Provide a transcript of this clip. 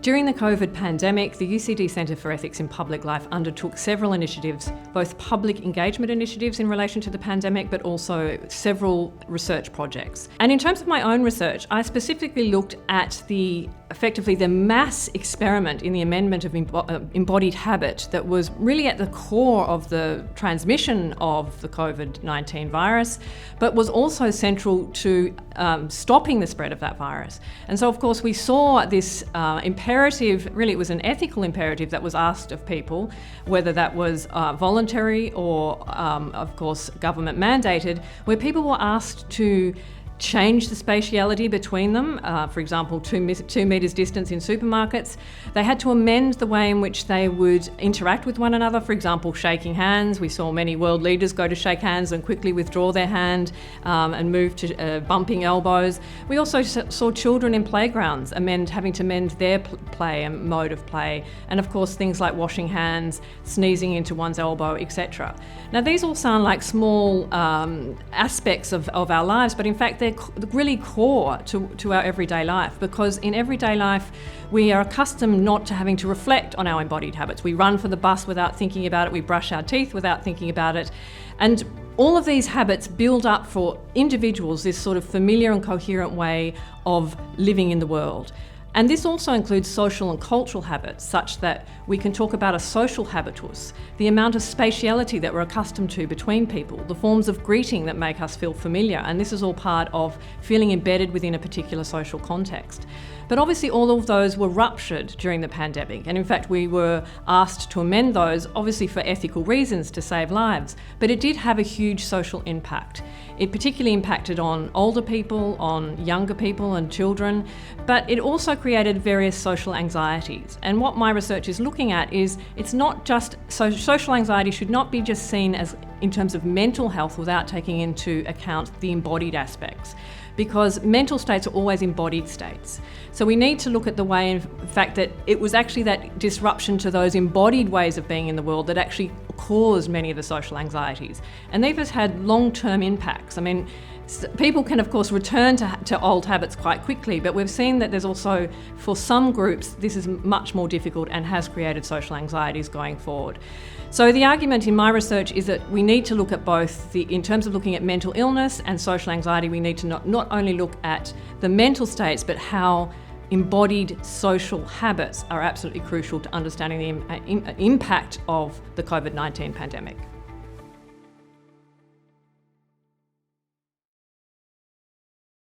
During the COVID pandemic, the UCD Centre for Ethics in Public Life undertook several initiatives, both public engagement initiatives in relation to the pandemic, but also several research projects. And in terms of my own research, I specifically looked at effectively the mass experiment in the amendment of embodied habit that was really at the core of the transmission of the COVID-19 virus, but was also central to stopping the spread of that virus. And so, of course, we saw this imperative, really it was an ethical imperative that was asked of people, whether that was voluntary or, of course, government mandated, where people were asked to change the spatiality between them, for example, 2 metres distance in supermarkets. They had to amend the way in which they would interact with one another, for example, shaking hands. We saw many world leaders go to shake hands and quickly withdraw their hand and move to bumping elbows. We also saw children in playgrounds having to mend their play and mode of play, and of course things like washing hands, sneezing into one's elbow, etc. Now these all sound like small aspects of our lives, but in fact they're really core to our everyday life, because in everyday life we are accustomed not to having to reflect on our embodied habits. We run for the bus without thinking about it, we brush our teeth without thinking about it, and all of these habits build up for individuals this sort of familiar and coherent way of living in the world. And this also includes social and cultural habits, such that we can talk about a social habitus, the amount of spatiality that we're accustomed to between people, the forms of greeting that make us feel familiar, and this is all part of feeling embedded within a particular social context. But obviously all of those were ruptured during the pandemic, and in fact we were asked to amend those, obviously for ethical reasons, to save lives, but it did have a huge social impact. It particularly impacted on older people, on younger people and children, but it also created various social anxieties. And what my research is looking at is it's not just, social anxiety should not be just seen as in terms of mental health without taking into account the embodied aspects, because mental states are always embodied states. So we need to look at the way, in fact, that it was actually that disruption to those embodied ways of being in the world that actually caused many of the social anxieties. And they've just had long-term impacts. I mean, people can, of course, return to old habits quite quickly, but we've seen that there's also, for some groups, this is much more difficult and has created social anxieties going forward. So the argument in my research is that we need to look at both, in terms of looking at mental illness and social anxiety, we need to not only look at the mental states, but how embodied social habits are absolutely crucial to understanding the impact of the COVID-19 pandemic.